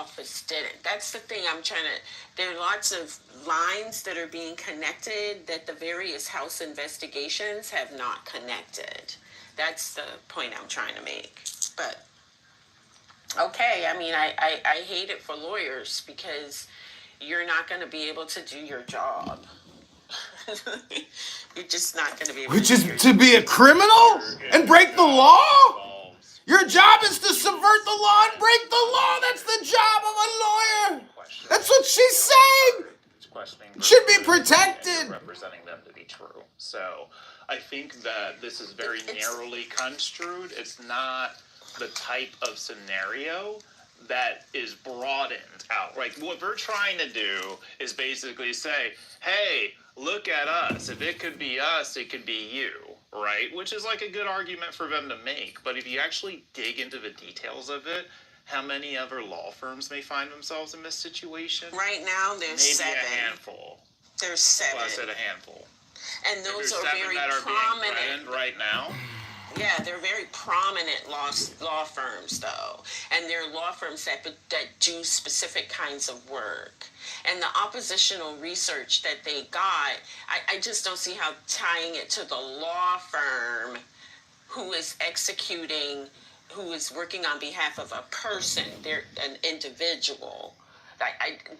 office didn't. That's the thing I'm trying to. There are lots of lines that are being connected that the various House investigations have not connected. That's the point I'm trying to make. But okay, I mean, I hate it for lawyers because you're not going to be able to do your job. You're just not going to be able Which to is do your to be a criminal and break the law? Your job is to subvert the law and break the law. That's the job of a lawyer. That's what she's saying. It should be protected. Representing them to be true. So I think that this is very narrowly construed. It's not the type of scenario that is broadened out. Like, what we're trying to do is basically say, hey, look at us. If it could be us, it could be you, right? Which is like a good argument for them to make. But if you actually dig into the details of it, how many other law firms may find themselves in this situation? Right now, there's seven. Maybe a handful. There's seven. Well, I said a handful. And those are seven very that are prominent. being threatened right now. Yeah, they're very prominent law firms, though. And they're law firms that do specific kinds of work. And the oppositional research that they got, I just don't see how tying it to the law firm who is who is working on behalf of a person, they're an individual.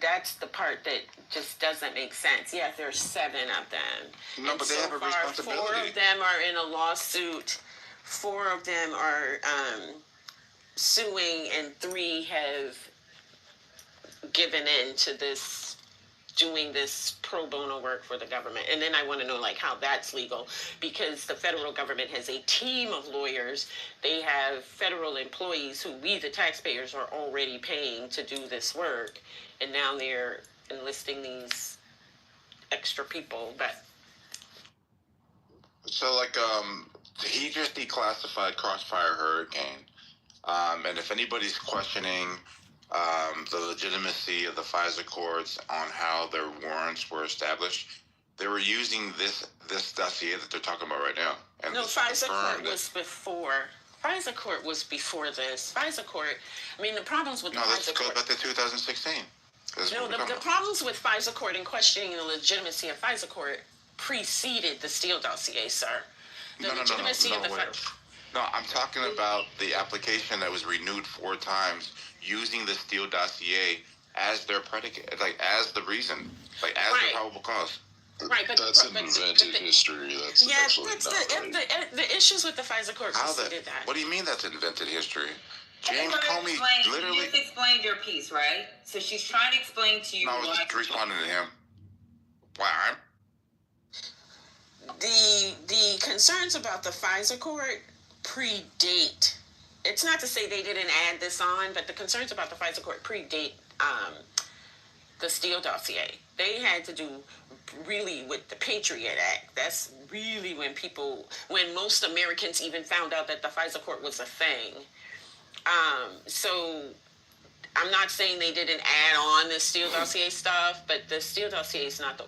That's the part that just doesn't make sense. Yeah, there's seven of them. No, but they have a responsibility. 4 of them are in a lawsuit. 4 of them are suing, and 3 have given in to this, doing this pro bono work for the government. And then I want to know, like, how that's legal, because the federal government has a team of lawyers. They have federal employees who we, the taxpayers, are already paying to do this work, and now they're enlisting these extra people. But so, like, he just declassified Crossfire Hurricane, and if anybody's questioning the legitimacy of the FISA courts on how their warrants were established, they were using this dossier that they're talking about right now. And no, FISA court was before. FISA court was before this. FISA court, I mean, the problems with the FISA court... No, let's go back to 2016. No, the problems with FISA court and questioning the legitimacy of FISA court preceded the Steele dossier, sir. No, I'm talking about the application that was renewed 4 times using the Steele dossier as their predicate, like as the reason, like as the probable cause. Right, but that's an invented history. That's actually not right. The issues with the FISA court preceded that. What do you mean that's invented history? James Comey literally... You just explained your piece, right? So she's trying to explain to you... No, I was just responding to him. Why? The concerns about the FISA court predate. It's not to say they didn't add this on, but the concerns about the FISA court predate the Steele dossier. They had to do really with the Patriot Act. That's really when most Americans even found out that the FISA court was a thing. So I'm not saying they didn't add on the Steele dossier stuff, but the Steele dossier is not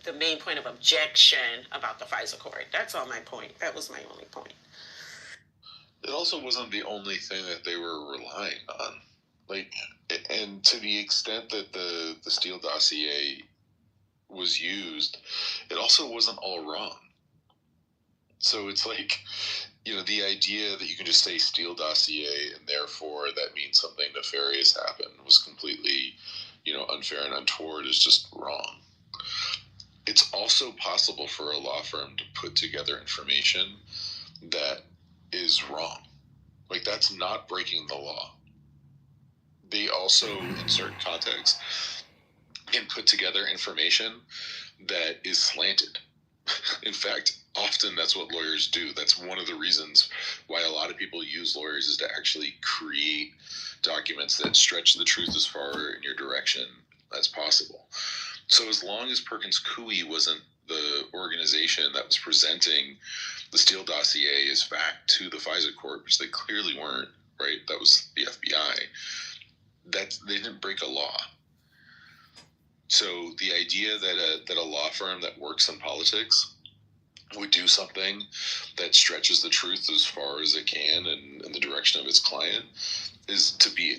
the main point of objection about the FISA court. That's all my point. That was my only point. It also wasn't the only thing that they were relying on. Like, and to the extent that the Steele dossier was used, it also wasn't all wrong. So it's like, the idea that you can just say Steele dossier and therefore that means something nefarious happened was completely, unfair and untoward is just wrong. It's also possible for a law firm to put together information that is wrong. Like, that's not breaking the law. They also, in certain contexts, can put together information that is slanted. In fact, often that's what lawyers do. That's one of the reasons why a lot of people use lawyers, is to actually create documents that stretch the truth as far in your direction as possible. So as long as Perkins Coie wasn't the organization that was presenting the Steele dossier as fact to the FISA court, which they clearly weren't, right? That was the FBI. They didn't break a law. So the idea that a law firm that works in politics would do something that stretches the truth as far as it can and in the direction of its client is to be